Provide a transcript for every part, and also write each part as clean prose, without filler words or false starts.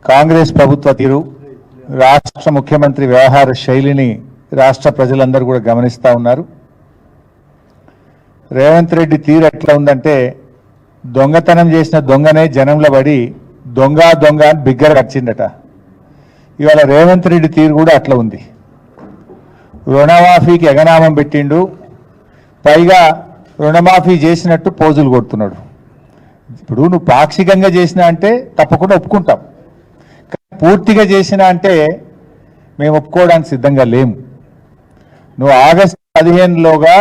కాంగ్రెస్ ప్రభుత్వ తీరు, రాష్ట్ర ముఖ్యమంత్రి వ్యవహార శైలిని రాష్ట్ర ప్రజలందరూ కూడా గమనిస్తూ ఉన్నారు. రేవంత్ రెడ్డి తీరు ఎట్లా ఉందంటే, దొంగతనం చేసిన దొంగనే జనంలో పడి దొంగ దొంగ అని బిగ్గర వచ్చిందట. ఇవాళ రేవంత్ రెడ్డి తీరు కూడా అట్లా ఉంది. రుణమాఫీకి ఎగనామం పెట్టిండు, పైగా రుణమాఫీ చేసినట్టు పోజులు కొడుతున్నాడు. ఇప్పుడు నువ్వు పాక్షికంగా చేసినా అంటే తప్పకుండా ఒప్పుకుంటాం, పూర్తిగా చేసినా అంటే మేము ఒప్పుకోవడానికి సిద్ధంగా లేము. నువ్వు ఆగస్టు 15లోగా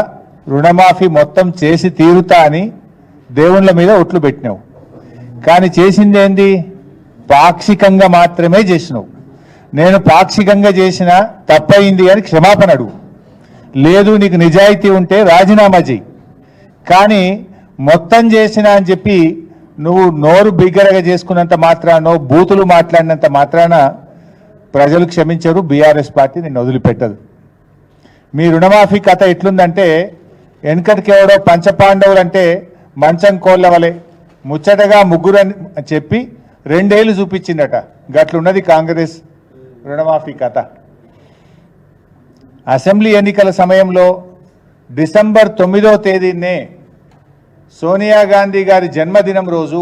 రుణమాఫీ మొత్తం చేసి తీరుతా అని దేవుళ్ళ మీద ఒట్లు పెట్టినావు, కానీ చేసింది ఏంది? పాక్షికంగా మాత్రమే చేసినావు. నేను పాక్షికంగా చేసిన తప్పయింది అని క్షమాపణ అడుగు, లేదు నీకు నిజాయితీ ఉంటే రాజీనామా చేయి. కానీ మొత్తం చేసిన అని చెప్పి నువ్వు నోరు బిగ్గరగా చేసుకున్నంత మాత్రానో, బూతులు మాట్లాడినంత మాత్రాన ప్రజలు క్షమించరు, బీఆర్ఎస్ పార్టీ నిన్ను వదిలిపెట్టదు. మీ రుణమాఫీ కథ ఎట్లుందంటే, వెనకటికి ఎవడో పంచపాండవులు అంటే మంచం కోళ్ళ వలె ముచ్చటగా ముగ్గురు అని చెప్పి 2 ఏళ్ళు చూపించిందట. గట్లున్నది కాంగ్రెస్ రుణమాఫీ కథ. అసెంబ్లీ ఎన్నికల సమయంలో డిసెంబర్ 9వ తేదీనే సోనియా గాంధీ గారి జన్మదినం రోజు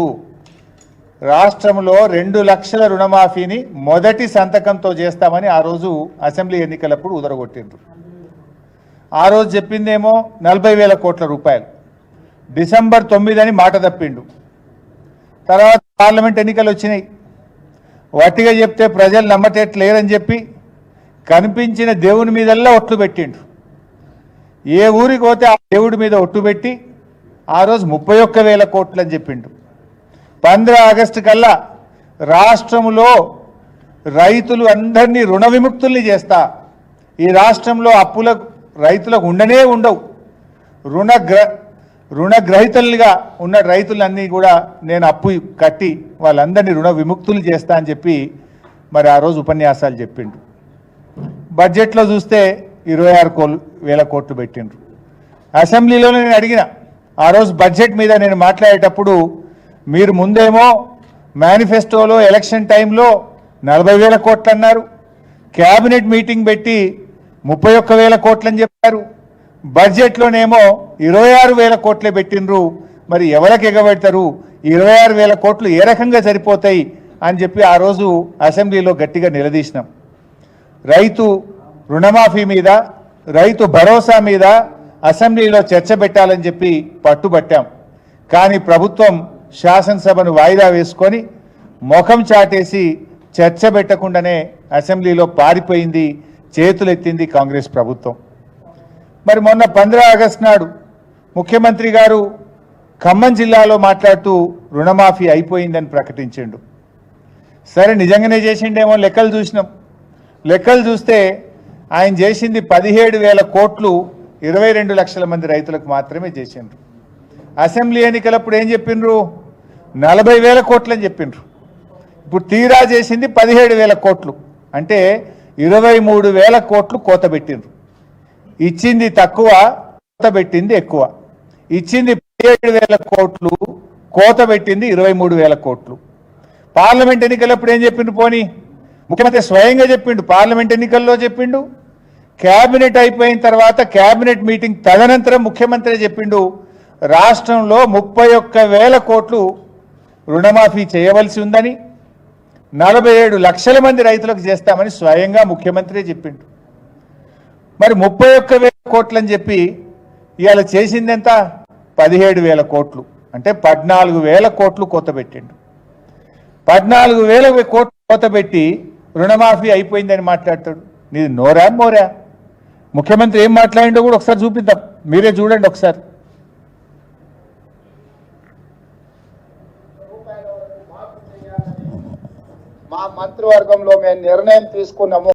రాష్ట్రంలో 2 లక్షల రుణమాఫీని మొదటి సంతకంతో చేస్తామని ఆ రోజు అసెంబ్లీ ఎన్నికలప్పుడు ఉదరగొట్టిండ్రు. ఆ రోజు చెప్పిందేమో 40,000 కోట్ల రూపాయలు, డిసెంబర్ 9 అని మాట తప్పిండు. తర్వాత పార్లమెంట్ ఎన్నికలు వచ్చినాయి, వట్టిగా చెప్తే ప్రజలు నమ్మటట్లేరని చెప్పి కనిపించిన దేవుని మీదల్లా ఒట్లు పెట్టిండు. ఏ ఊరికి పోతే ఆ దేవుడి మీద ఒట్టు పెట్టి ఆ రోజు 31,000 కోట్లు అని చెప్పిండు. 15 ఆగస్టు కల్లా రాష్ట్రంలో రైతులు అందరినీ రుణ విముక్తుల్ని చేస్తా, ఈ రాష్ట్రంలో అప్పుల రైతులకు ఉండనే ఉండవు, రుణగ్రహీతలుగా ఉన్న రైతులన్నీ కూడా నేను అప్పు కట్టి వాళ్ళందరినీ రుణ విముక్తులు చేస్తా అని చెప్పి మరి ఆ రోజు ఉపన్యాసాలు చెప్పిండు. బడ్జెట్లో చూస్తే 26,000 కోట్లు పెట్టిండ్రు. అసెంబ్లీలో నేను అడిగిన, ఆ రోజు బడ్జెట్ మీద నేను మాట్లాడేటప్పుడు మీరు ముందేమో మేనిఫెస్టోలో ఎలక్షన్ టైంలో 40,000 కోట్లు అన్నారు, క్యాబినెట్ మీటింగ్ పెట్టి 31,000 కోట్లు అని చెప్పారు, బడ్జెట్లోనేమో 26,000 కోట్లే పెట్టినరు. మరి ఎవరికి ఎగబెడతారు? 26,000 కోట్లు ఏ రకంగా సరిపోతాయి అని చెప్పి ఆ రోజు అసెంబ్లీలో గట్టిగా నిలదీసినాం. రైతు రుణమాఫీ మీద, రైతు భరోసా మీద అసెంబ్లీలో చర్చ పెట్టాలని చెప్పి పట్టుబట్టాం. కానీ ప్రభుత్వం శాసనసభను వాయిదా వేసుకొని ముఖం చాటేసి చర్చ పెట్టకుండానే అసెంబ్లీలో పారిపోయింది, చేతులెత్తింది కాంగ్రెస్ ప్రభుత్వం. మరి మొన్న 15 ఆగస్టు నాడు ముఖ్యమంత్రి గారు ఖమ్మం జిల్లాలో మాట్లాడుతూ రుణమాఫీ అయిపోయిందని ప్రకటించిండు. సరే నిజంగానే చేసిండేమో లెక్కలు చూసినాం. లెక్కలు చూస్తే ఆయన చేసింది 17,000 కోట్లు 22 లక్షల మంది రైతులకు మాత్రమే చేసిండ్రు. అసెంబ్లీ ఎన్నికలప్పుడు ఏం చెప్పిండ్రు? 40,000 కోట్లు అని చెప్పిండ్రు. ఇప్పుడు తీరా చేసింది 17,000 కోట్లు, అంటే 23,000 కోట్లు కోత పెట్టిండ్రు. ఇచ్చింది తక్కువ, కోత పెట్టింది ఎక్కువ. ఇచ్చింది 17,000 కోట్లు, కోత పెట్టింది 23,000 కోట్లు. పార్లమెంట్ ఎన్నికలప్పుడు ఏం చెప్పిండు? పోనీ ముఖ్యమంత్రి స్వయంగా చెప్పిండు, పార్లమెంట్ ఎన్నికల్లో చెప్పిండు, క్యాబినెట్ అయిపోయిన తర్వాత క్యాబినెట్ మీటింగ్ తదనంతరం ముఖ్యమంత్రి చెప్పిండు, రాష్ట్రంలో 31,000 కోట్లు రుణమాఫీ చేయవలసి ఉందని, 47 లక్షల మంది రైతులకు చేస్తామని స్వయంగా ముఖ్యమంత్రి చెప్పిండు. మరి 31,000 కోట్లు అని చెప్పి ఇవాళ చేసింది ఎంత? 17,000 కోట్లు, అంటే 14,000 కోట్లు కోత పెట్టిండు. 14,000 కోట్లు కోత పెట్టి రుణమాఫీ అయిపోయిందని మాట్లాడతాడు. నీది నోరా మోరా? ముఖ్యమంత్రి ఏం మాట్లాడిండో కూడా ఒకసారి చూపిద్దాం, మీరే చూడండి ఒకసారి. మా మంత్రివర్గంలో మేము నిర్ణయం తీసుకున్నాము.